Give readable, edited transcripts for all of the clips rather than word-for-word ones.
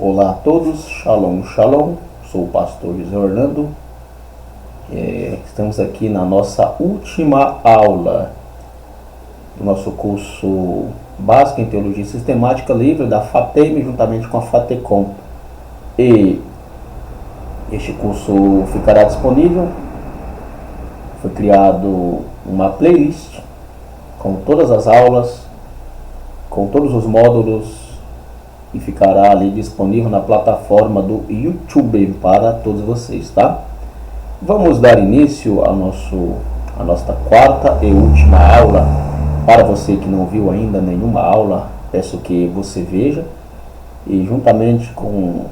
Olá a todos, Shalom, Shalom, sou o pastor José Orlando. Estamos aqui na nossa última aula do nosso curso básico em Teologia Sistemática Livre da FATEM, juntamente com a FATECOM. E este curso ficará disponível. Foi criado uma playlist com todas as aulas, com todos os módulos, e ficará ali disponível na plataforma do YouTube para todos vocês, tá? Vamos dar início à nossa quarta e última aula. Para você que não viu ainda nenhuma aula, peço que você veja. E juntamente com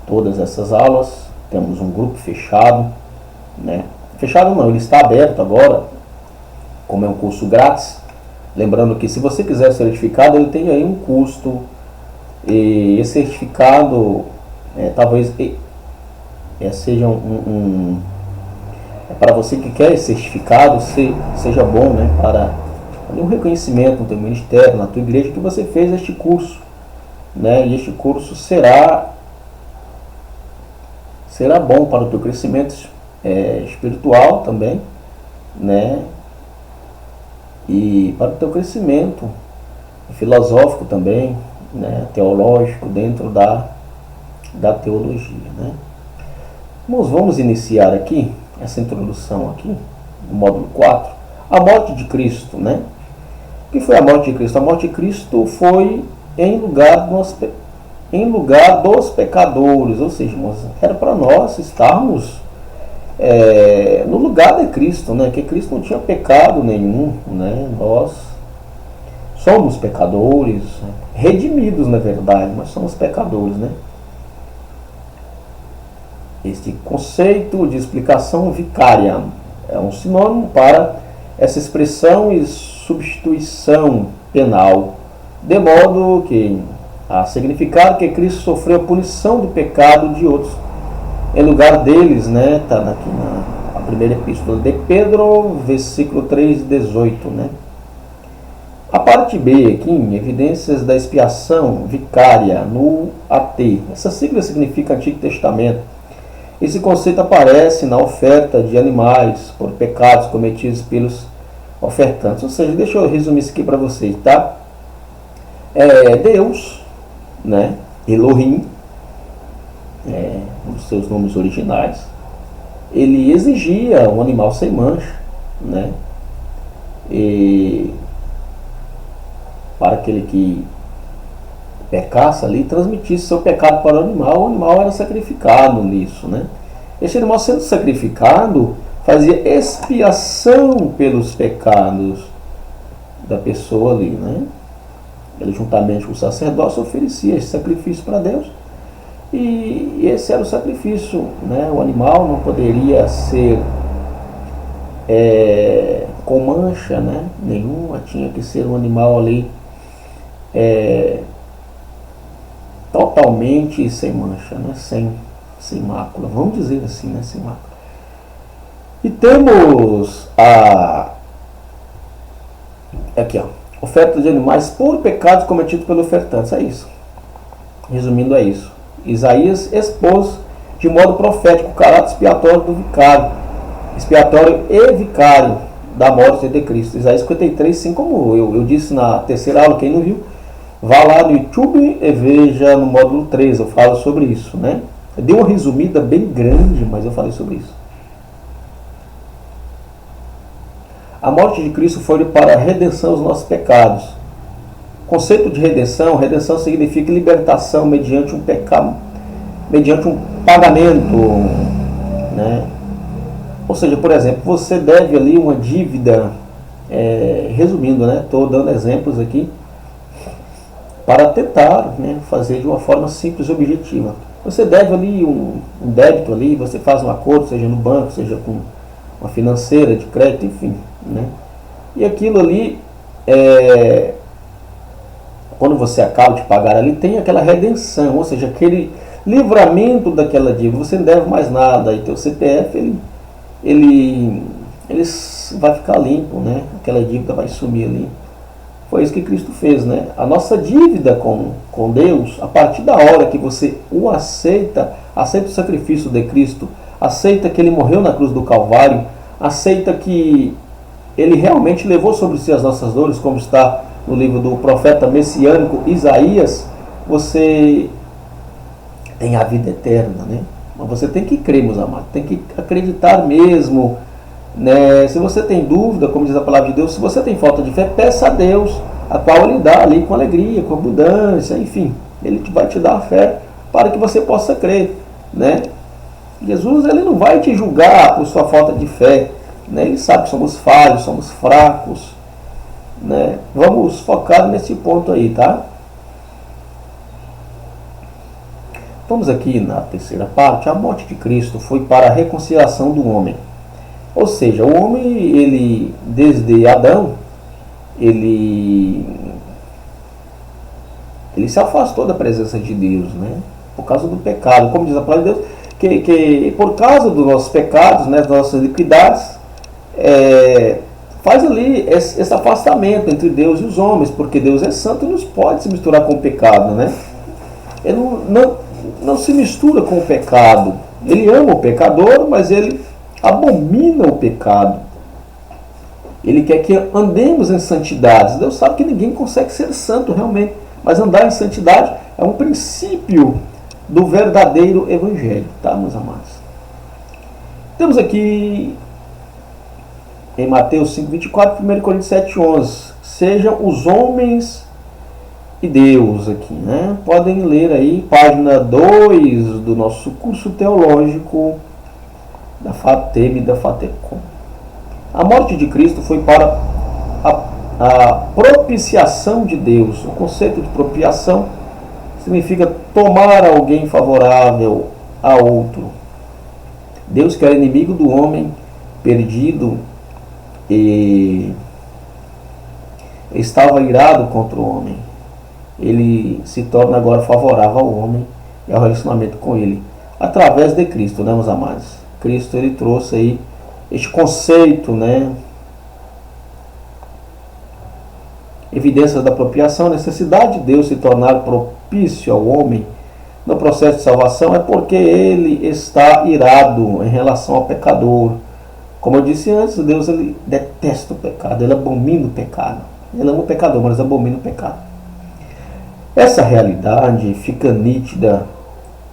todas essas aulas, temos um grupo fechado, né? Fechado não, ele está aberto agora, como é um curso grátis. Lembrando que se você quiser certificado, ele tem aí um custo. E esse certificado talvez seja para você que quer esse certificado, seja bom, né, para um reconhecimento no teu ministério, na tua igreja, que você fez este curso, né, e este curso será bom para o teu crescimento espiritual também, né, e para o teu crescimento filosófico também, né, teológico, dentro da teologia, né. Vamos iniciar aqui essa introdução aqui no módulo 4, a morte de Cristo, né. O que foi a morte de Cristo? A morte de Cristo foi em lugar dos pecadores, ou seja, era para nós estarmos no lugar de Cristo, né, que Cristo não tinha pecado nenhum, né. Nós somos pecadores, redimidos na verdade, mas somos pecadores, né? Este conceito de explicação vicária é um sinônimo para essa expressão e substituição penal, de modo que a significar que Cristo sofreu a punição do pecado de outros em lugar deles, né? Está aqui na primeira epístola de Pedro, versículo 3, 18, né? A parte B aqui, evidências da expiação vicária no AT. Essa sigla significa Antigo Testamento. Esse conceito aparece na oferta de animais por pecados cometidos pelos ofertantes. Ou seja, deixa eu resumir isso aqui para vocês, tá? Deus, né? Elohim, um dos seus nomes originais, ele exigia um animal sem mancha, né? E para aquele que pecasse ali, transmitisse seu pecado para o animal era sacrificado nisso, né? Esse animal sendo sacrificado fazia expiação pelos pecados da pessoa ali, né? Ele juntamente com o sacerdócio oferecia esse sacrifício para Deus, e esse era o sacrifício, né? O animal não poderia ser com mancha, né, nenhuma, tinha que ser um animal ali totalmente sem mancha, né, sem mácula, vamos dizer assim, né, sem mácula. E temos aqui, oferta de animais por pecados cometidos pelo ofertante, é isso. Resumindo, é isso. Isaías expôs de modo profético o caráter expiatório do vicário, expiatório e vicário da morte de Cristo. Isaías 53, assim como eu disse na terceira aula, quem não viu, vá lá no YouTube e veja no módulo 3, eu falo sobre isso, né? Eu dei uma resumida bem grande, mas eu falei sobre isso. A morte de Cristo foi para a redenção dos nossos pecados. O conceito de redenção significa libertação mediante um pecado, mediante um pagamento, né? Ou seja, por exemplo, você deve ali uma dívida, resumindo, né? Estou dando exemplos aqui para tentar, né, fazer de uma forma simples e objetiva. Você deve ali um débito ali, você faz um acordo, seja no banco, seja com uma financeira de crédito, enfim, né? E aquilo ali, quando você acaba de pagar ali, tem aquela redenção, ou seja, aquele livramento daquela dívida, você não deve mais nada, aí teu CPF, ele vai ficar limpo, né? Aquela dívida vai sumir ali. Foi isso que Cristo fez, né? A nossa dívida com Deus, a partir da hora que você o aceita o sacrifício de Cristo, aceita que Ele morreu na cruz do Calvário, aceita que Ele realmente levou sobre si as nossas dores, como está no livro do profeta messiânico Isaías, você tem a vida eterna, né? Mas você tem que crer, meus amados, tem que acreditar mesmo, né? Se você tem dúvida, como diz a palavra de Deus, se você tem falta de fé, peça a Deus, a qual Ele dá ali com alegria, com abundância, enfim, Ele vai te dar a fé para que você possa crer, né? Jesus, Ele não vai te julgar por sua falta de fé, né? Ele sabe que somos falhos, somos fracos, né? Vamos focar nesse ponto aí, tá? Vamos aqui na terceira parte. A morte de Cristo foi para a reconciliação do homem. Ou seja, o homem, ele, desde Adão, ele se afastou da presença de Deus, né? Por causa do pecado. Como diz a palavra de Deus, que por causa dos nossos pecados, né, das nossas iniquidades, faz ali esse afastamento entre Deus e os homens, porque Deus é santo e não pode se misturar com o pecado, né? Ele não se mistura com o pecado. Ele ama o pecador, mas ele abomina o pecado. Ele quer que andemos em santidade. Deus sabe que ninguém consegue ser santo realmente, mas andar em santidade é um princípio do verdadeiro evangelho, tá, meus amados? Temos aqui em Mateus 5:24, 1 Coríntios 7:11. Sejam os homens e Deus aqui, né? Podem ler aí, página 2 do nosso curso teológico da FATEM e da FATECOM. A morte de Cristo foi para a propiciação de Deus. O conceito de propiciação significa tomar alguém favorável a outro. Deus, que era inimigo do homem perdido, e estava irado contra o homem, ele se torna agora favorável ao homem e ao relacionamento com ele, através de Cristo, né, meus amados? Cristo, ele trouxe aí este conceito, né? Evidências da apropriação, a necessidade de Deus se tornar propício ao homem no processo de salvação é porque ele está irado em relação ao pecador. Como eu disse antes, Deus, ele detesta o pecado, ele abomina o pecado. Ele ama o pecador, mas abomina o pecado. Essa realidade fica nítida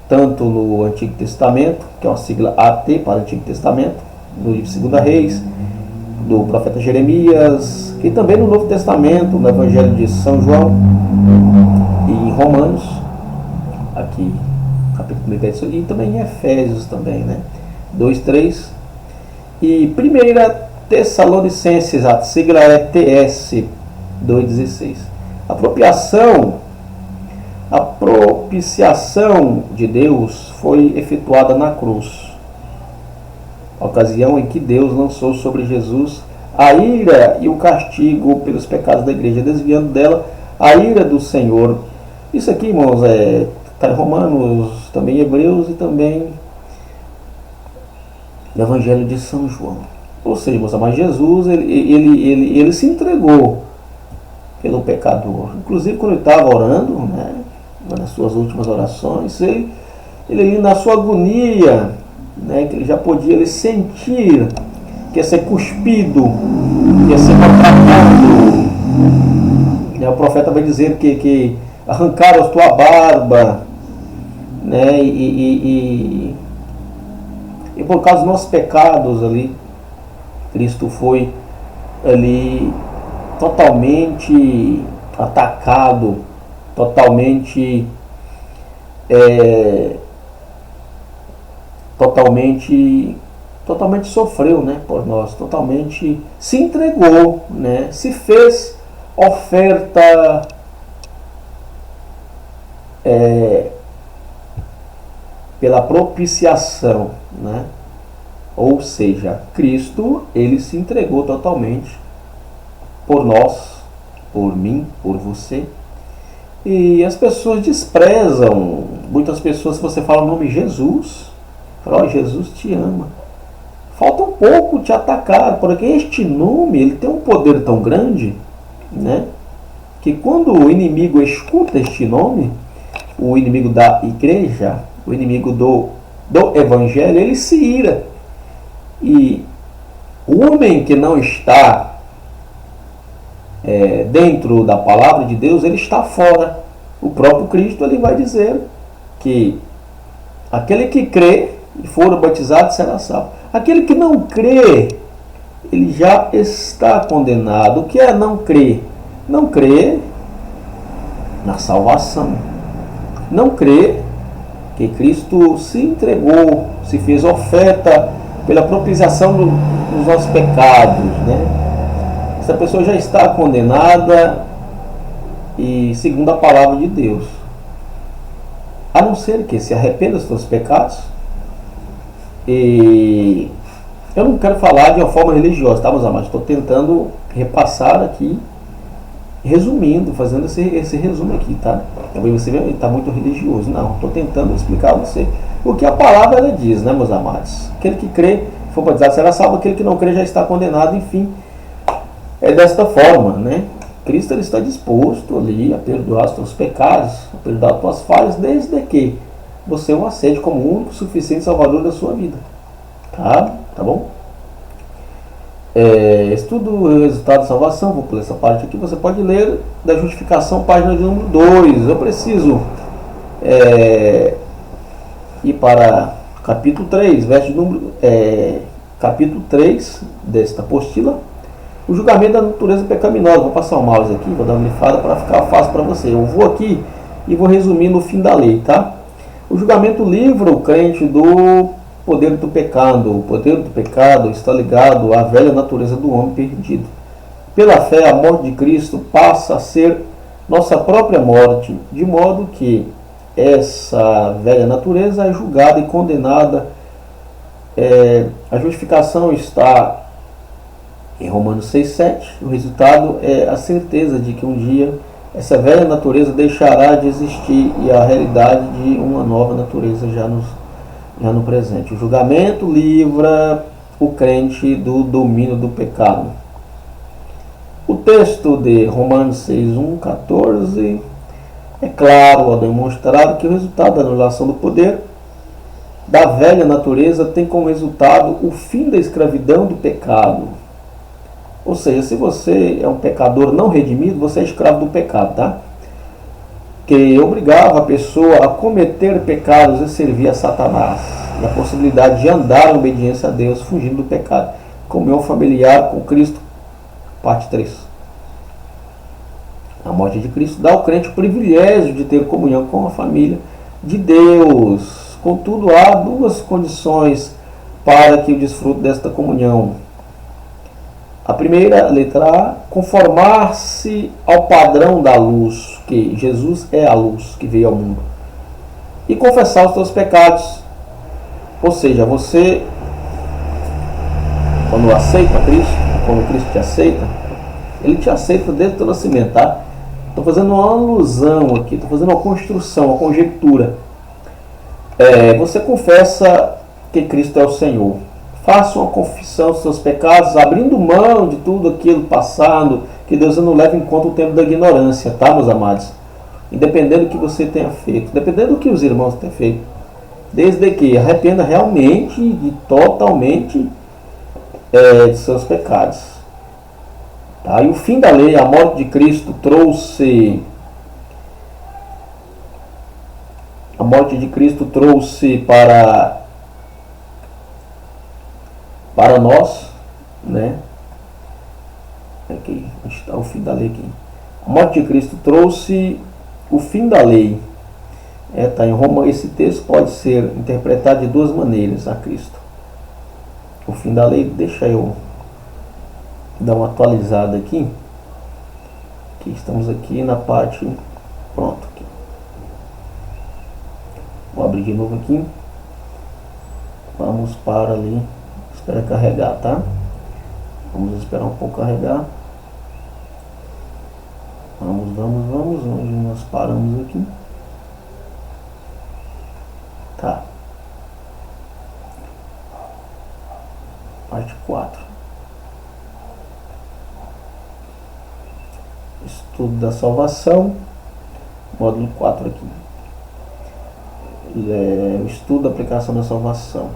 tanto no Antigo Testamento, que é uma sigla AT para o Antigo Testamento, no livro 2 Reis, do profeta Jeremias, e também no Novo Testamento, no Evangelho de São João e em Romanos, aqui, capítulo 10, e também em Efésios também, né? 2:3, e 1 Tessalonicenses, a sigla é TS 2:16. A propiciação de Deus foi efetuada na cruz, a ocasião em que Deus lançou sobre Jesus a ira e o castigo pelos pecados da igreja, desviando dela a ira do Senhor. Isso aqui, irmãos, está em Romanos, também em Hebreus e também no Evangelho de São João. Ou seja, meus amados, Jesus ele se entregou pelo pecador. Inclusive, quando ele estava orando, né, nas suas últimas orações, ele na sua agonia, né, que ele já podia ele sentir que ia ser cuspido, que ia ser maltratado. O profeta vai dizer que arrancaram a tua barba, né, e por causa dos nossos pecados ali, Cristo foi ali totalmente atacado, totalmente sofreu, né, por nós, totalmente se entregou, né, se fez oferta pela propiciação, né? Ou seja, Cristo, ele se entregou totalmente por nós, por mim, por você. E as pessoas desprezam, muitas pessoas, se você fala o nome Jesus, falam, Jesus te ama. Falta um pouco te atacar, porque este nome, ele tem um poder tão grande, né? que quando o inimigo escuta este nome, o inimigo da igreja, o inimigo do evangelho, ele se ira. E o homem que não está dentro da palavra de Deus, ele está fora. O próprio Cristo, ele vai dizer que aquele que crê e for batizado será salvo. Aquele que não crê, ele já está condenado. O que é não crer? Não crer na salvação. Não crer que Cristo se entregou, se fez oferta pela propiciação dos nossos pecados, né? Essa pessoa já está condenada, e segundo a palavra de Deus, a não ser que se arrependa dos seus pecados. E eu não quero falar de uma forma religiosa, tá, meus amados? Estou tentando repassar aqui, resumindo, fazendo esse resumo aqui, tá? Talvez você veja, está muito religioso. Não, estou tentando explicar a você o que a palavra ela diz, né, meus amados? Aquele que crê, for batizado, será salvo. Aquele que não crê já está condenado. Enfim, é desta forma, né? Cristo ele está disposto ali a perdoar os teus pecados, a perdoar as tuas falhas, desde que você o aceite como o único suficiente salvador da sua vida. Tá bom? Estudo o resultado da salvação. Vou pular essa parte aqui. Você pode ler da justificação, página de número 2. Eu preciso ir para capítulo 3, verso número, capítulo 3 desta apostila. O julgamento da natureza pecaminosa. Vou passar o mouse aqui, vou dar uma grifada para ficar fácil para você. Eu vou aqui e vou resumir no fim da lei, tá? O julgamento livra o crente do poder do pecado. O poder do pecado está ligado à velha natureza do homem perdido. Pela fé, a morte de Cristo passa a ser nossa própria morte, de modo que essa velha natureza é julgada e condenada. A justificação está em Romanos 6,7, o resultado é a certeza de que um dia essa velha natureza deixará de existir e a realidade de uma nova natureza já no presente. O julgamento livra o crente do domínio do pecado. O texto de Romanos 6,1, 14 é claro ao demonstrar que o resultado da anulação do poder da velha natureza tem como resultado o fim da escravidão do pecado. Ou seja, se você é um pecador não redimido, você é escravo do pecado, tá? Que obrigava a pessoa a cometer pecados e servir a Satanás. E a possibilidade de andar em obediência a Deus, fugindo do pecado. Comunhão familiar com Cristo, parte 3. A morte de Cristo dá ao crente o privilégio de ter comunhão com a família de Deus. Contudo, há duas condições para que o desfrute desta comunhão. A primeira, letra A, conformar-se ao padrão da luz, que Jesus é a luz que veio ao mundo, e confessar os seus pecados. Ou seja, você, quando aceita Cristo, quando Cristo te aceita, Ele te aceita desde o teu nascimento, tá? Estou fazendo uma alusão aqui, estou fazendo uma construção, uma conjectura. Você confessa que Cristo é o Senhor. Faça uma confissão dos seus pecados, abrindo mão de tudo aquilo passado, que Deus não leva em conta o tempo da ignorância, tá, meus amados? Independendo do que você tenha feito, dependendo do que os irmãos tenham feito, desde que arrependa realmente e totalmente de seus pecados. Tá? E o fim da lei, a morte de Cristo trouxe para nós, né? Aqui, onde está o fim da lei aqui? A morte de Cristo trouxe o fim da lei. Tá em Roma. Esse texto pode ser interpretado de duas maneiras a Cristo. O fim da lei, deixa eu dar uma atualizada aqui. Que estamos aqui na parte, pronto. Aqui. Vou abrir de novo aqui. Vamos para ali. Espera carregar, tá? Vamos esperar um pouco carregar. Vamos. Onde nós paramos aqui? Tá. Parte 4. estudo da salvação, módulo 4 aqui. O estudo da aplicação da salvação.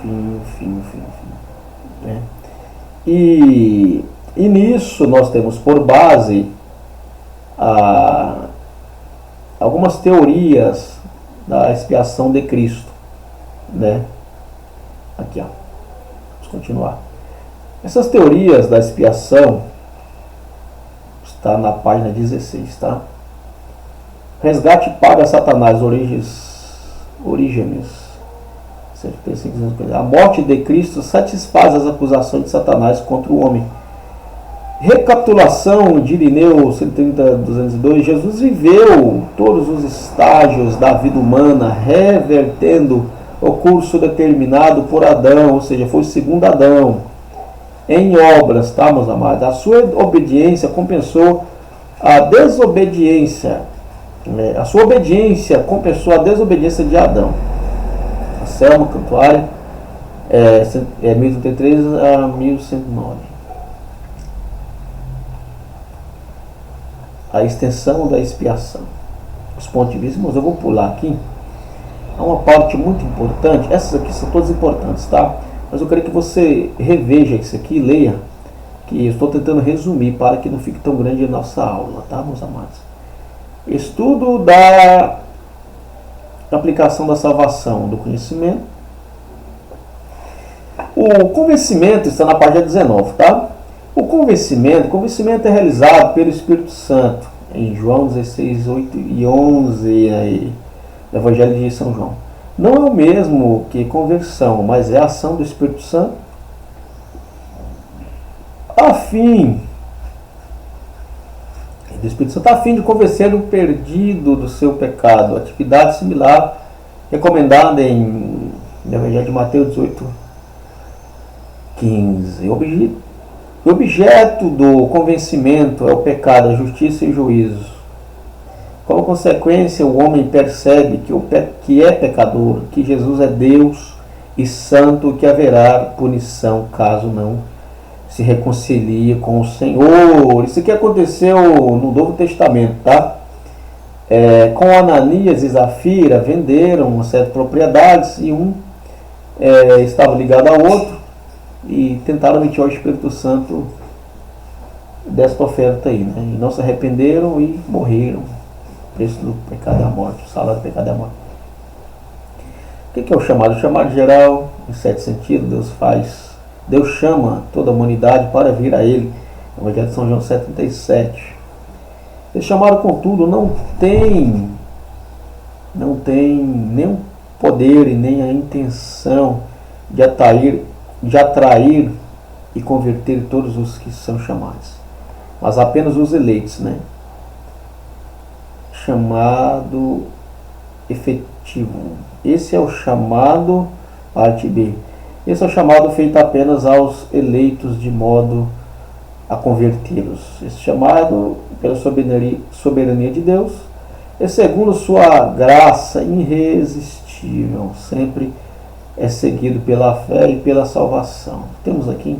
Fim. Né? E nisso nós temos por base algumas teorias da expiação de Cristo, né? Aqui, ó. Vamos continuar. Essas teorias da expiação está na página 16, tá? Resgate paga Satanás, Orígenes. A morte de Cristo satisfaz as acusações de Satanás contra o homem. Recapitulação de Irineu 130-202. Jesus viveu todos os estágios da vida humana, revertendo o curso determinado por Adão, ou seja, foi o segundo Adão, em obras, tá, meus amados? A sua obediência compensou a desobediência, a sua obediência compensou a desobediência de Adão. A Selma Cantuária, 1033 a 1109. A extensão da expiação. Os pontos de vista, mas eu vou pular aqui. Há uma parte muito importante. Essas aqui são todas importantes, tá? Mas eu quero que você reveja isso aqui, leia, que eu estou tentando resumir para que não fique tão grande a nossa aula, tá, meus amados? Estudo da aplicação da salvação, do conhecimento. O convencimento está na página 19, tá? O convencimento é realizado pelo Espírito Santo, em João 16, 8 e 11, aí, no Evangelho de São João. Não é o mesmo que conversão, mas é a ação do Espírito Santo a fim de convencer o perdido do seu pecado. Atividade similar recomendada no Evangelho de Mateus 18, 15. O objeto do convencimento é o pecado, a justiça e o juízo. Como consequência, o homem percebe que é pecador, que Jesus é Deus e santo, que haverá punição caso não se reconcilie com o Senhor. Isso aqui aconteceu no Novo Testamento, tá? Com Ananias e Zafira, venderam uma certa propriedades e um estava ligado ao outro e tentaram mentir ao Espírito Santo desta oferta aí, né? E não se arrependeram e morreram. O preço do pecado é a morte, o salário do pecado é a morte. O que é o chamado? O chamado geral, em 7 sentidos, Deus chama toda a humanidade para vir a Ele. No Evangelho de São João 7,37. Esse chamado, contudo, não tem nem o poder e nem a intenção de atrair e converter todos os que são chamados, mas apenas os eleitos, né? Chamado efetivo. Esse é o chamado, parte B. Esse é o chamado feito apenas aos eleitos de modo a convertê-los. Esse chamado pela soberania de Deus é segundo sua graça irresistível, sempre é seguido pela fé e pela salvação. Temos aqui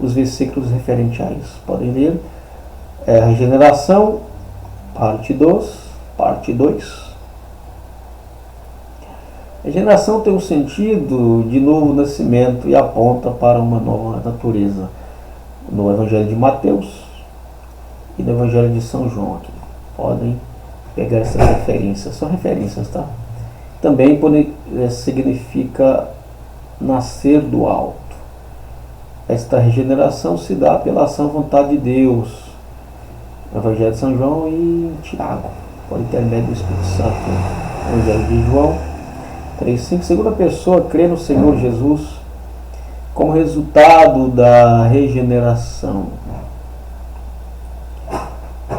os versículos referentes a isso. Podem ler. Regeneração, parte 2. Regeneração tem um sentido de novo nascimento e aponta para uma nova natureza. No Evangelho de Mateus e no Evangelho de São João aqui. Podem pegar essas referências. São referências, tá? Também significa nascer do alto. Esta regeneração se dá pela ação e vontade de Deus. No Evangelho de São João e Tiago, por intermédio do Espírito Santo. No Evangelho de João 3,5. Segunda pessoa crê no Senhor Jesus como resultado da regeneração.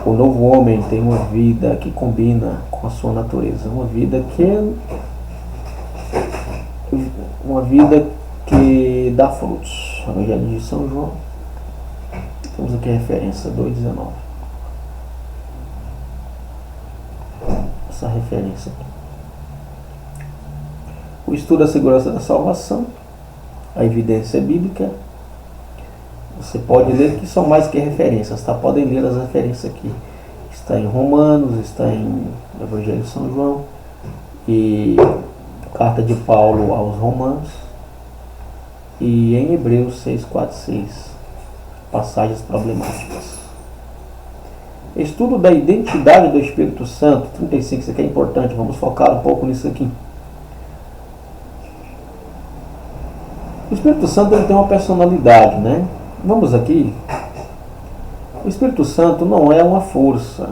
O novo homem tem uma vida que combina com a sua natureza, uma vida que dá frutos. O Evangelho de São João, temos aqui a referência 2,19. Essa referência aqui. O estudo da segurança da salvação, a evidência bíblica, Você pode ler, que são mais que referências, tá? Podem ler as referências aqui. Está em Romanos, está em Evangelho de São João e Carta de Paulo aos Romanos e em Hebreus 6:4-6, passagens problemáticas. Estudo da identidade do Espírito Santo, 35, isso aqui é importante, vamos focar um pouco nisso aqui. O Espírito Santo ele tem uma personalidade, né? Vamos aqui. O Espírito Santo não é uma força,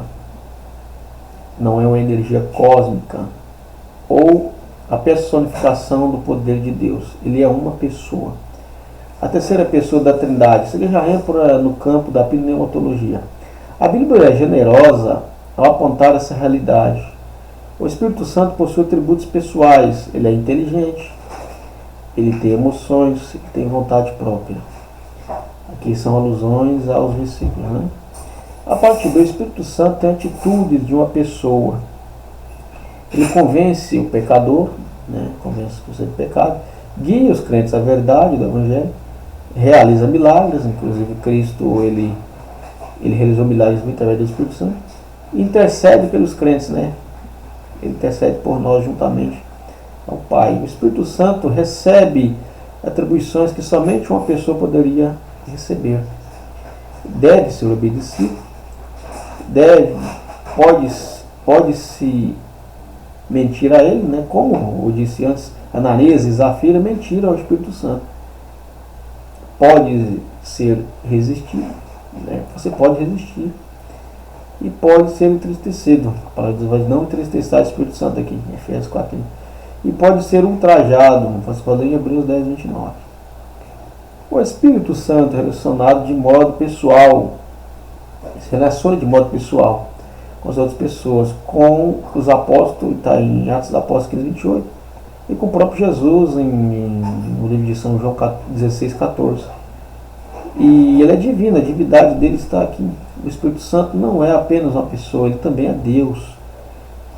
não é uma energia cósmica ou a personificação do poder de Deus. Ele é uma pessoa. A terceira pessoa da Trindade, isso já entra no campo da pneumatologia. A Bíblia é generosa ao apontar essa realidade. O Espírito Santo possui atributos pessoais. Ele é inteligente, ele tem emoções, ele tem vontade própria. Aqui são alusões aos versículos, né? A parte do Espírito Santo tem atitudes de uma pessoa. Ele convence o pecador, né? Convence você do pecado, guia os crentes à verdade do Evangelho, realiza milagres, inclusive Cristo ele realizou milagres através do Espírito Santo, e intercede pelos crentes, né? Ele intercede por nós juntamente ao Pai. O Espírito Santo recebe atribuições que somente uma pessoa poderia receber. Deve ser obedecido, pode-se mentir a ele, né? Como eu disse antes, Ananias e Zafira mentiram ao Espírito Santo. Pode ser resistido, né? Você pode resistir e pode ser entristecido. A palavra de Deus vai não entristecer o Espírito Santo aqui, em Efésios 4. E pode ser ultrajado, faz falar em Hebreus 10:29. O Espírito Santo é relacionado de modo pessoal, se relaciona de modo pessoal com as outras pessoas, com os apóstolos, está em Atos dos Apóstolos 15:28, e com o próprio Jesus no livro de São João 16:14. E ele é divino, a divindade dele está aqui. O Espírito Santo não é apenas uma pessoa, ele também é Deus.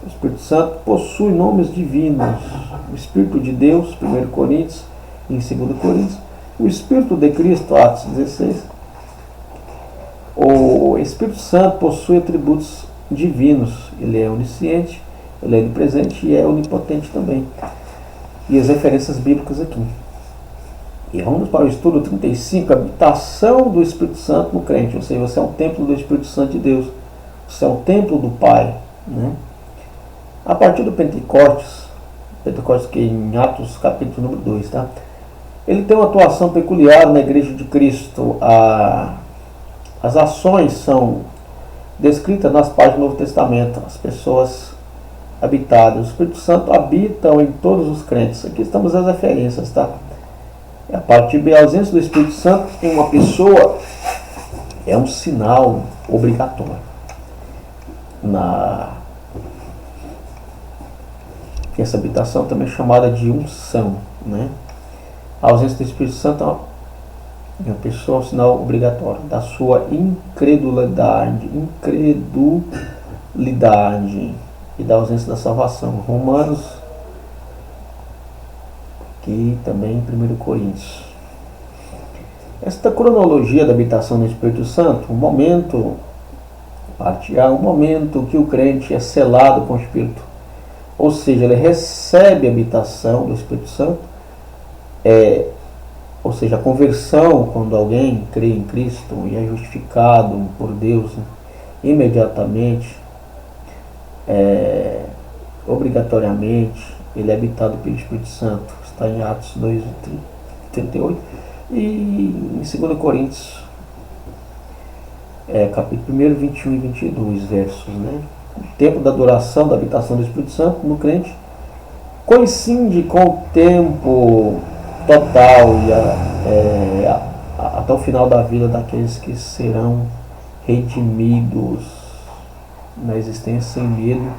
O Espírito Santo possui nomes divinos. O Espírito de Deus, 1 Coríntios e em 2 Coríntios. O Espírito de Cristo, Atos 16. O Espírito Santo possui atributos divinos. Ele é onisciente, ele é onipresente e é onipotente também. E as referências bíblicas aqui. E vamos para o estudo 35, a habitação do Espírito Santo no crente. Ou seja, você é um templo do Espírito Santo de Deus. Você é um templo do Pai, né? A partir do Pentecostes que é em Atos capítulo número 2, tá? Ele tem uma atuação peculiar na Igreja de Cristo. As ações são descritas nas páginas do Novo Testamento. As pessoas habitadas. O Espírito Santo habita em todos os crentes. Aqui estamos as referências, tá? A partir da ausência do Espírito Santo em uma pessoa é um sinal obrigatório. Essa habitação também é chamada de unção, né? A ausência do Espírito Santo é uma pessoa, um sinal obrigatório da sua incredulidade e da ausência da salvação. Romanos, aqui também em 1 Coríntios. Esta cronologia da habitação do Espírito Santo, um momento que o crente é selado com o Espírito, ou seja, ele recebe a habitação do Espírito Santo, ou seja, a conversão, quando alguém crê em Cristo e é justificado por Deus, né, imediatamente, obrigatoriamente, ele é habitado pelo Espírito Santo. Está em Atos 2:38 e em 2 Coríntios, capítulo 1, 21 e 22 versos, né? O tempo da duração da habitação do Espírito Santo no crente coincide com o tempo total e até o final da vida daqueles que serão redimidos na existência sem medo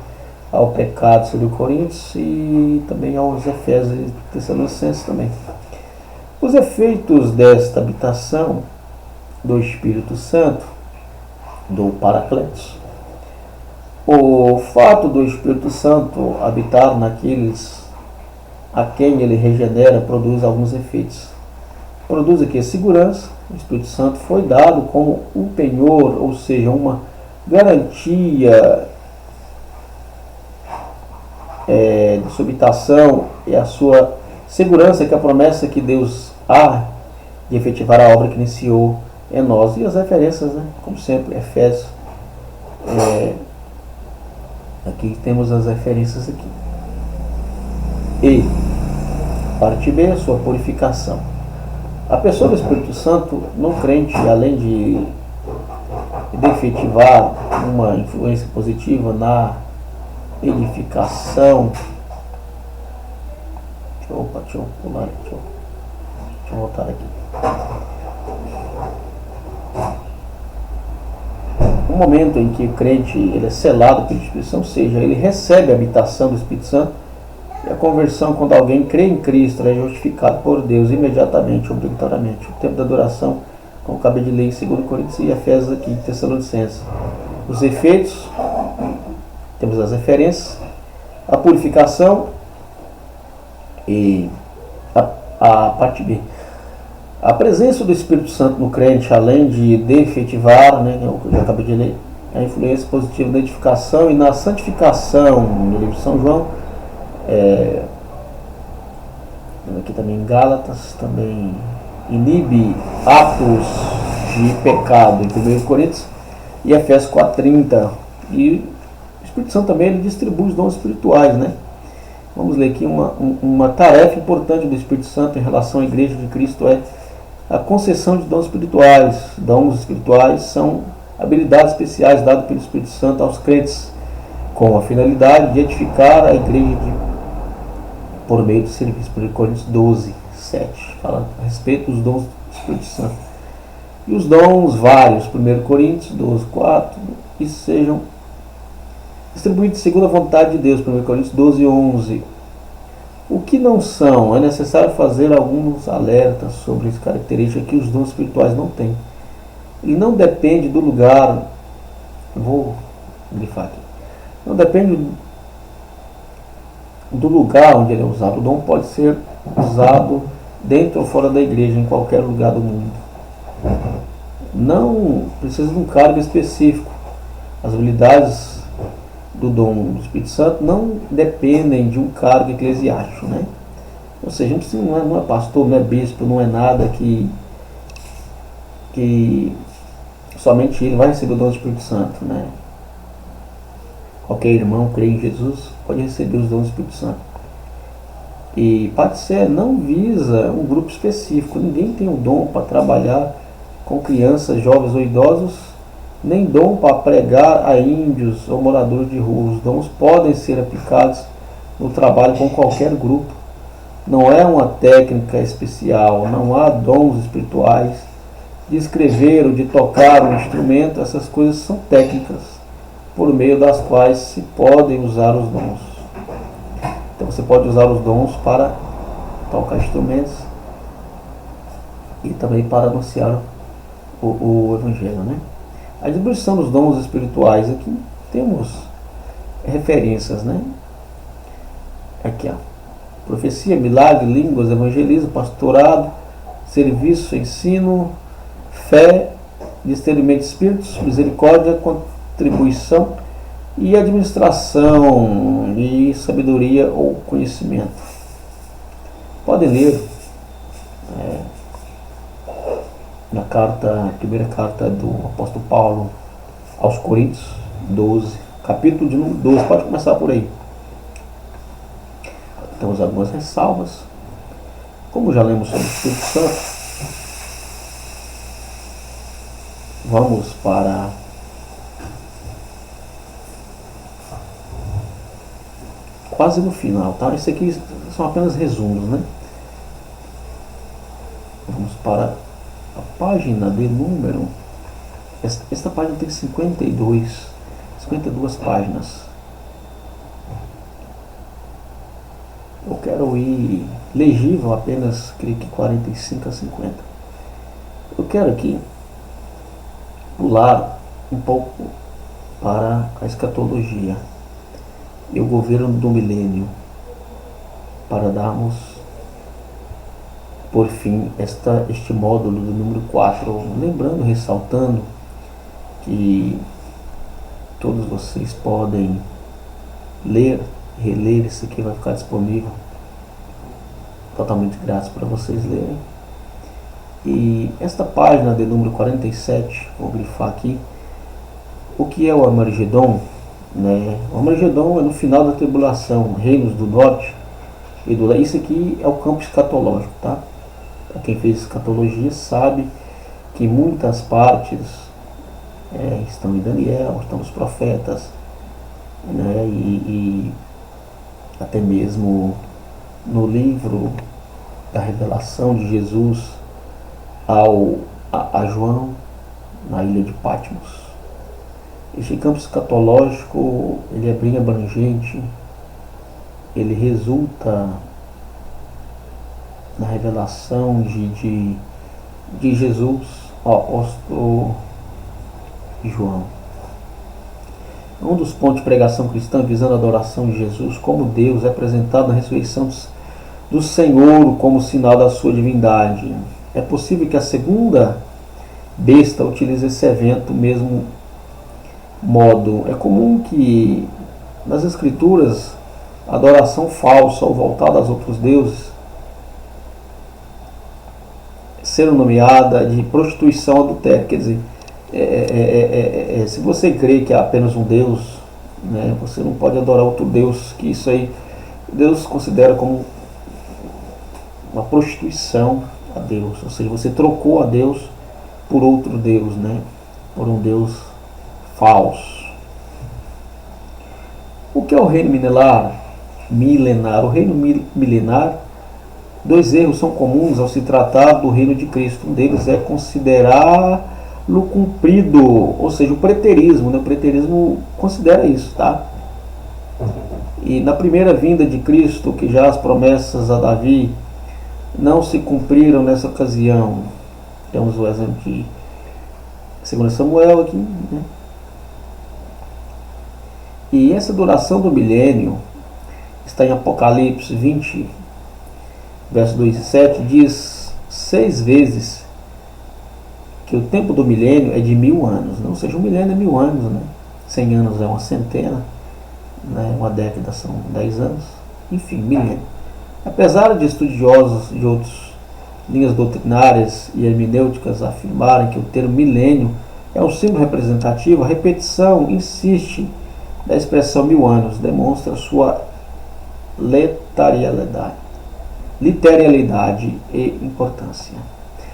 ao pecado, sobre o Coríntios e também aos Efésios e Tessalonicenses também. Os efeitos desta habitação do Espírito Santo, do Paracletos. O fato do Espírito Santo habitar naqueles a quem ele regenera produz alguns efeitos. produz aqui a segurança. O Espírito Santo foi dado como um penhor, ou seja, uma garantia de sua habitação e a sua segurança, que a promessa que Deus há de efetivar a obra que iniciou em nós. E as referências, né? Como sempre, Efésios. Aqui temos as referências aqui. E, parte B, a sua purificação. A pessoa do Espírito Santo, no crente, além de efetivar uma influência positiva na edificação. Deixa eu pular, deixa eu voltar aqui. O momento em que o crente ele é selado pelo Espírito Santo, ou seja, ele recebe a habitação do Espírito Santo, e a conversão, quando alguém crê em Cristo, é justificado por Deus imediatamente, obrigatoriamente. O tempo da adoração, como acabei de ler em 2 Coríntios e Efésios aqui, Tessalonicenses. Os efeitos, temos as referências, a purificação e a parte B. A presença do Espírito Santo no crente, além de efetivar, né, eu já acabei de ler, a influência positiva na edificação e na santificação, no livro de São João, aqui também em Gálatas, também inibe atos de pecado em 1 Coríntios e Efésios 4:30. E o Espírito Santo também ele distribui os dons espirituais, né? Vamos ler aqui uma tarefa importante do Espírito Santo em relação à Igreja de Cristo é a concessão de dons espirituais. Dons espirituais são habilidades especiais dadas pelo Espírito Santo aos crentes com a finalidade de edificar a Igreja por meio do serviço. 1 Coríntios 12:7 fala a respeito dos dons do Espírito Santo. E os dons vários, 1 Coríntios 12:4, que sejam distribuídos segundo a vontade de Deus, 1 Coríntios 12:11. O que não são, é necessário fazer alguns alertas sobre as características que os dons espirituais não têm. Ele não depende do lugar, vou grifar aqui, não depende do lugar onde ele é usado. O dom pode ser usado dentro ou fora da igreja, em qualquer lugar do mundo. Não precisa de um cargo específico. As habilidades do dom do Espírito Santo não dependem de um cargo eclesiástico, né? Ou seja, não é pastor, não é bispo, não é nada que somente ele vai receber o dom do Espírito Santo, né? Qualquer irmão crê em Jesus pode receber os dons do Espírito Santo. E Paticé não visa um grupo específico. Ninguém tem um dom para trabalhar com crianças, jovens ou idosos, nem dom para pregar a índios ou moradores de rua. Os dons podem ser aplicados no trabalho com qualquer grupo. Não é uma técnica especial, não há dons espirituais de escrever ou de tocar um instrumento. Essas coisas são técnicas por meio das quais se podem usar os dons. Então você pode usar os dons para tocar instrumentos e também para anunciar o Evangelho, né? A distribuição dos dons espirituais, aqui temos referências, né? Aqui, ó. Profecia, milagre, línguas, evangelismo, pastorado, serviço, ensino, fé, discernimento de espíritos, misericórdia, contribuição e administração e sabedoria ou conhecimento. Podem ler na primeira carta do apóstolo Paulo aos Coríntios 12, capítulo de número 12, pode começar por aí. Temos algumas ressalvas. Como já lemos sobre o Espírito Santo, vamos para quase no final, tá? Isso aqui são apenas resumos, né? Vamos para a página de número. Esta página tem 52 páginas. Eu quero ir legível apenas, creio que 45 a 50. Eu quero aqui pular um pouco para a escatologia e o governo do milênio, para darmos por fim, este módulo do número 4, lembrando, ressaltando que todos vocês podem ler, reler, isso aqui vai ficar disponível totalmente grátis para vocês lerem. E esta página de número 47, vou grifar aqui, o que é o Armagedon? Né? O Armagedon é no final da tribulação, reinos do norte e do leste. Isso aqui é o campo escatológico, tá? Para quem fez escatologia sabe que muitas partes estão em Daniel, estão os profetas, né? E até mesmo no livro da revelação de Jesus a João na ilha de Patmos. Este campo escatológico ele é bem abrangente, ele resulta na revelação de Jesus ao apóstolo João. Um dos pontos de pregação cristã visando a adoração de Jesus como Deus é apresentado na ressurreição do Senhor como sinal da sua divindade. É possível que a segunda besta utilize esse evento mesmo modo. É comum que nas escrituras a adoração falsa ou voltada aos outros deuses seja nomeada de prostituição adultéria. Quer dizer, se você crê que há apenas um Deus, né, você não pode adorar outro Deus, que isso aí Deus considera como uma prostituição a Deus. Ou seja, você trocou a Deus por outro Deus, né, por um Deus falso. O que é o reino milenar? O reino milenar, dois erros são comuns ao se tratar do reino de Cristo. Um deles é considerá-lo cumprido, ou seja, o preterismo, né? O preterismo considera isso, tá? E na primeira vinda de Cristo, que já as promessas a Davi não se cumpriram nessa ocasião. Temos o exemplo de 2 Samuel aqui, né? E essa duração do milênio está em Apocalipse 20, verso 2 e 7, diz 6 vezes que o tempo do milênio é de 1000 anos, né? Ou seja, um milênio é 1000 anos, né? 100 anos é uma centena, né? Uma década são 10 anos, enfim, milênio. Apesar de estudiosos de outras linhas doutrinárias e hermenêuticas afirmarem que o termo milênio é um símbolo representativo, a repetição insiste da expressão 1000 anos demonstra sua literalidade e importância.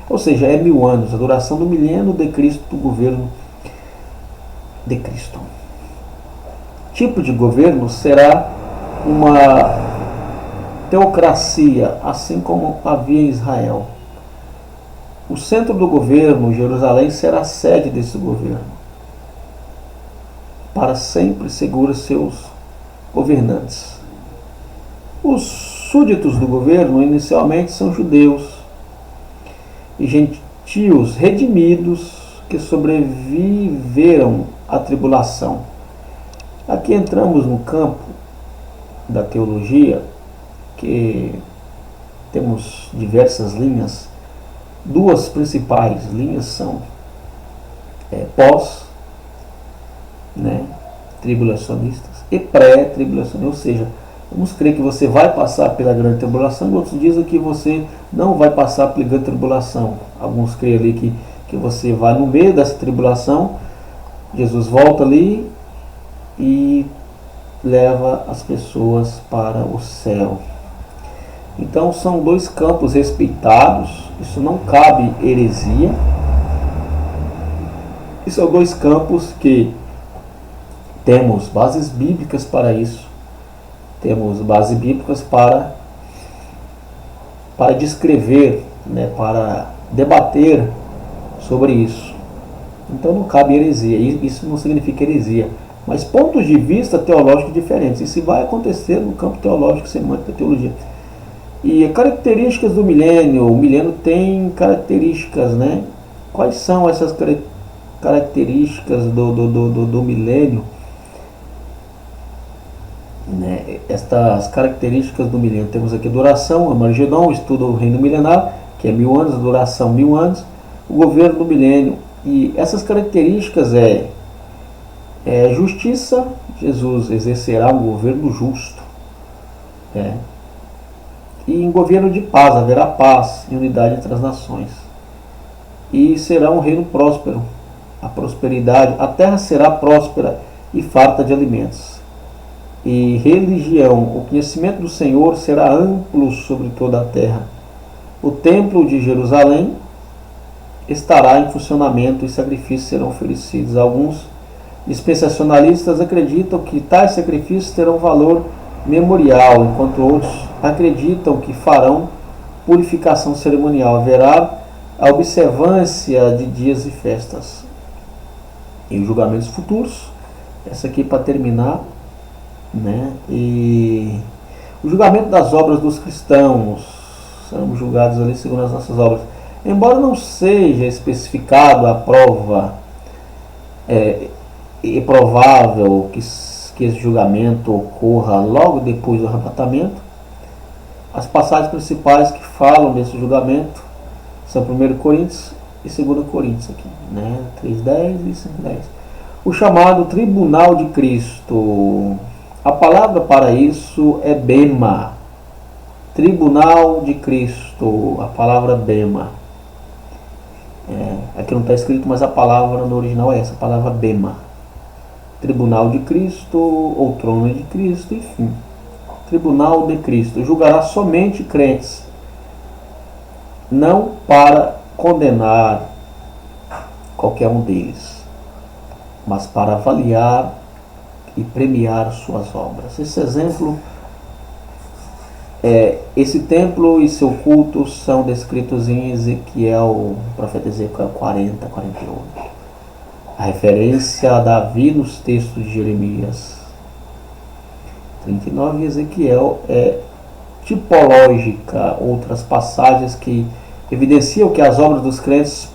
Ou seja, é 1000 anos, a duração do milênio de Cristo, do governo de Cristo. Tipo de governo será uma teocracia, assim como havia em Israel. O centro do governo, Jerusalém, será a sede desse governo. Para sempre segura seus governantes. Os súditos do governo inicialmente são judeus e gentios redimidos que sobreviveram à tribulação. Aqui entramos no campo da teologia, que temos diversas linhas. Duas principais linhas são pós, né, tribulacionistas e pré-tribulacionistas, ou seja, vamos crer que você vai passar pela grande tribulação, outros dizem que você não vai passar pela grande tribulação. Alguns creem ali que você vai no meio dessa tribulação, Jesus volta ali e leva as pessoas para o céu. Então são dois campos respeitados, isso não cabe heresia, e são dois campos que temos bases bíblicas para isso. Temos bases bíblicas para descrever, né, para debater sobre isso. Então não cabe heresia, isso não significa heresia, mas pontos de vista teológicos diferentes. Isso vai acontecer no campo teológico, semântico da teologia. E características do milênio. O milênio tem características, né? Quais são essas características do milênio? Né? Estas características do milênio, temos aqui duração, Armagedon, estudo do reino milenar, que é 1000 anos, a duração 1000 anos, o governo do milênio. E essas características justiça, Jesus exercerá um governo justo. E em governo de paz, haverá paz e unidade entre as nações. E será um reino próspero, a prosperidade, a terra será próspera e farta de alimentos. E religião, o conhecimento do Senhor será amplo sobre toda a terra. O templo de Jerusalém estará em funcionamento e sacrifícios serão oferecidos. Alguns dispensacionalistas acreditam que tais sacrifícios terão valor memorial, enquanto outros acreditam que farão purificação cerimonial. Haverá a observância de dias e festas. E os julgamentos futuros, essa aqui para terminar, e o julgamento das obras dos cristãos, seremos julgados ali segundo as nossas obras. Embora não seja especificado a prova, é provável que esse julgamento ocorra logo depois do arrebatamento. As passagens principais que falam desse julgamento são 1 Coríntios e 2 Coríntios aqui, 3:10 e 5:10. O chamado Tribunal de Cristo. A palavra para isso é bema. Tribunal de Cristo, a palavra bema. Aqui não está escrito, mas a palavra no original é essa, a palavra bema. Tribunal de Cristo, ou trono de Cristo, enfim. Tribunal de Cristo. Julgará somente crentes, não para condenar qualquer um deles, mas para avaliar e premiar suas obras. Esse exemplo, esse templo e seu culto são descritos em Ezequiel, profeta Ezequiel 40, 48. A referência a Davi nos textos de Jeremias 39 e Ezequiel é tipológica, outras passagens que evidenciam que as obras dos crentes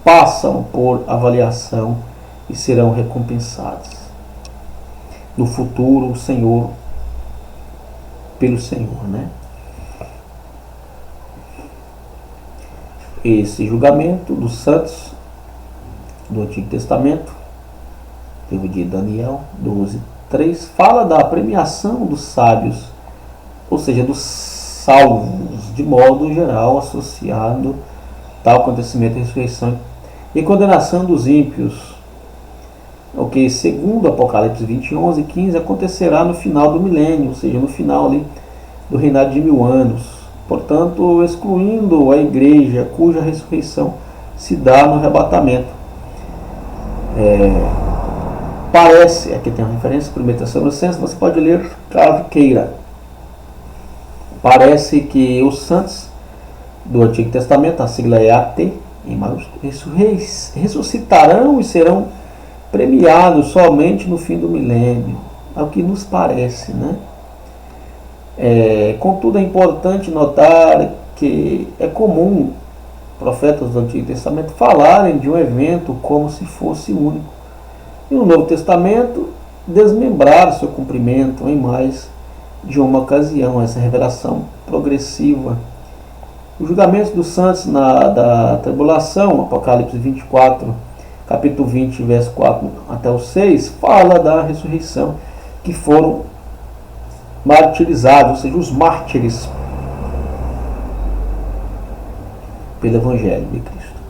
passam por avaliação e serão recompensadas no futuro pelo Senhor, Esse julgamento dos santos do Antigo Testamento, livro de Daniel 12:3, fala da premiação dos sábios, ou seja, dos salvos, de modo geral, associado tal acontecimento à ressurreição e condenação dos ímpios, o que, segundo Apocalipse 20:11-15, acontecerá no final do milênio, ou seja, no final ali do reinado de 1000 anos, portanto, excluindo a igreja cuja ressurreição se dá no arrebatamento. Parece, aqui tem uma referência, 1 Tessalonicenses, você pode ler caso queira. Parece que os santos do Antigo Testamento, a sigla é AT, em maiúsculo, ressuscitarão e serão premiados somente no fim do milênio. É o que nos parece, Contudo, é importante notar que é comum profetas do Antigo Testamento falarem de um evento como se fosse único, e no Novo Testamento desmembrar seu cumprimento em mais de uma ocasião, essa revelação progressiva. Os julgamentos dos santos da tribulação, Apocalipse 24, capítulo 20, verso 4 até o 6, fala da ressurreição, que foram martirizados, ou seja, os mártires pelo Evangelho de Cristo.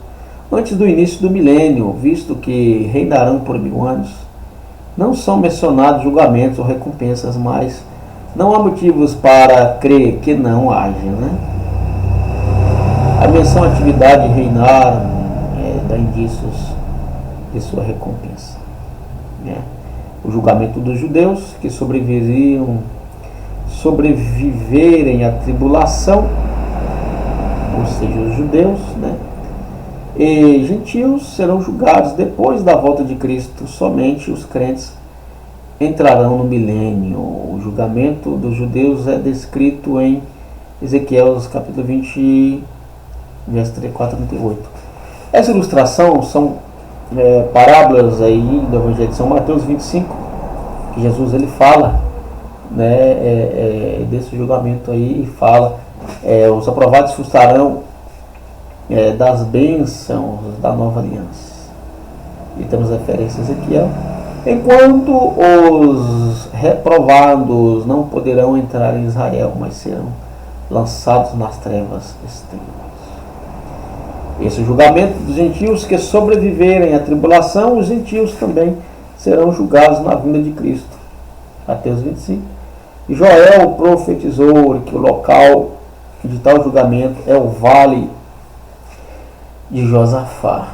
Antes do início do milênio, visto que reinarão por 1000 anos, não são mencionados julgamentos ou recompensas, mas não há motivos para crer que não haja, A menção à atividade de reinar dá indícios de sua recompensa. O julgamento dos judeus que sobreviverem à tribulação, ou seja, os judeus, e gentios serão julgados depois da volta de Cristo. Somente os crentes entrarão no milênio. O julgamento dos judeus é descrito em Ezequiel, capítulo 20, verso 34 a 38. Essa ilustração são parábolas aí do Evangelho de São Mateus 25, que Jesus ele fala desse julgamento aí, e fala: os aprovados suscitarão das bênçãos da nova aliança. E temos referências a Ezequiel. Enquanto os reprovados não poderão entrar em Israel, mas serão lançados nas trevas extremas. Esse julgamento dos gentios que sobreviverem à tribulação, os gentios também serão julgados na vinda de Cristo. Mateus 25. E Joel profetizou que o local de tal julgamento é o vale de Josafá.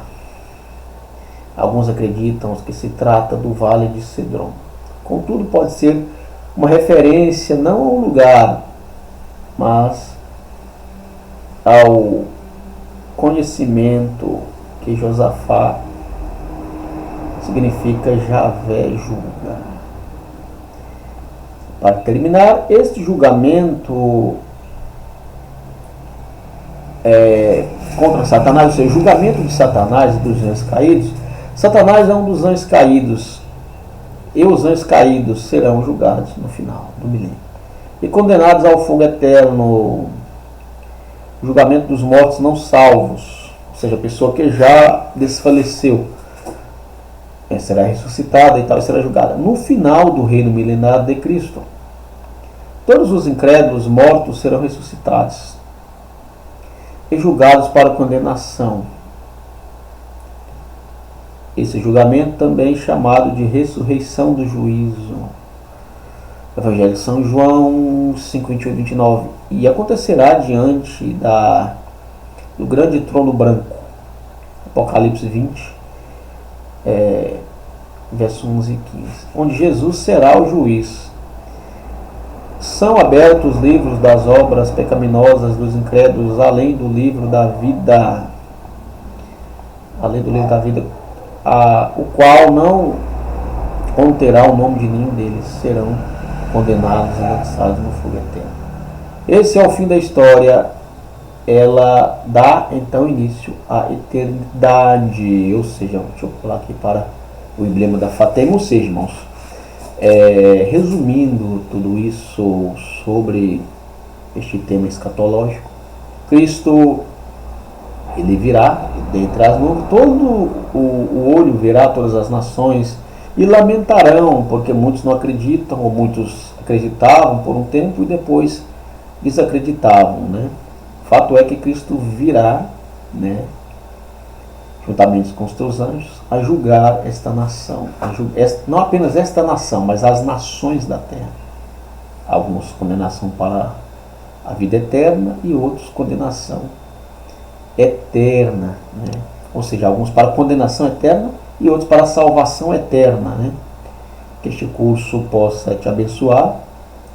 Alguns acreditam que se trata do vale de Cedron. Contudo, pode ser uma referência não ao lugar, mas ao conhecimento que Josafá significa Javé julga. Para terminar, este julgamento contra Satanás, ou seja, o julgamento de Satanás e dos anjos caídos. Satanás é um dos anjos caídos, e os anjos caídos serão julgados no final do milênio e condenados ao fogo eterno. O julgamento dos mortos não salvos, ou seja, a pessoa que já desfaleceu, será ressuscitada e tal, e será julgada no final do reino milenar de Cristo. Todos os incrédulos mortos serão ressuscitados e julgados para condenação. Esse julgamento também é chamado de ressurreição do juízo. Evangelho de São João 5, 28, 29. E acontecerá diante do grande trono branco. Apocalipse 20, verso 11 e 15. Onde Jesus será o juiz. São abertos os livros das obras pecaminosas dos incrédulos, além do livro da vida. O qual não conterá o nome de nenhum deles, serão condenados e lançados no fogo eterno. Esse é o fim da história. Ela dá então início à eternidade, ou seja, deixa eu pular aqui para o emblema da Fatema, ou seja, irmãos, resumindo tudo isso sobre este tema escatológico, Cristo, ele virá dentre as nuvens, todo o olho verá, todas as nações, e lamentarão, porque muitos não acreditam, ou muitos acreditavam por um tempo e depois desacreditavam, né? Fato é que Cristo virá, né, juntamente com os teus anjos, a julgar esta nação, não apenas esta nação, mas as nações da terra. Alguns condenação para a vida eterna e outros condenação eterna, né? Ou seja, alguns para condenação eterna e outros para salvação eterna, né? Que este curso possa te abençoar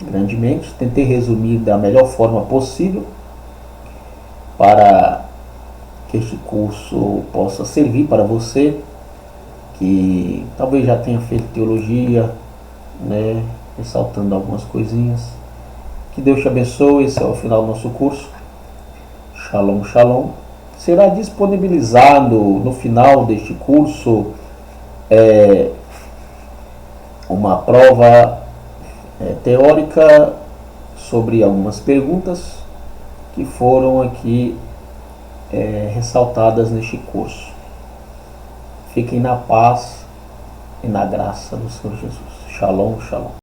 grandemente. Tentei resumir da melhor forma possível para que este curso possa servir para você que talvez já tenha feito teologia, né, ressaltando algumas coisinhas. Que Deus te abençoe. Esse é o final do nosso curso. Shalom, shalom. Será disponibilizado no final deste curso uma prova teórica sobre algumas perguntas que foram aqui ressaltadas neste curso. Fiquem na paz e na graça do Senhor Jesus. Shalom, shalom.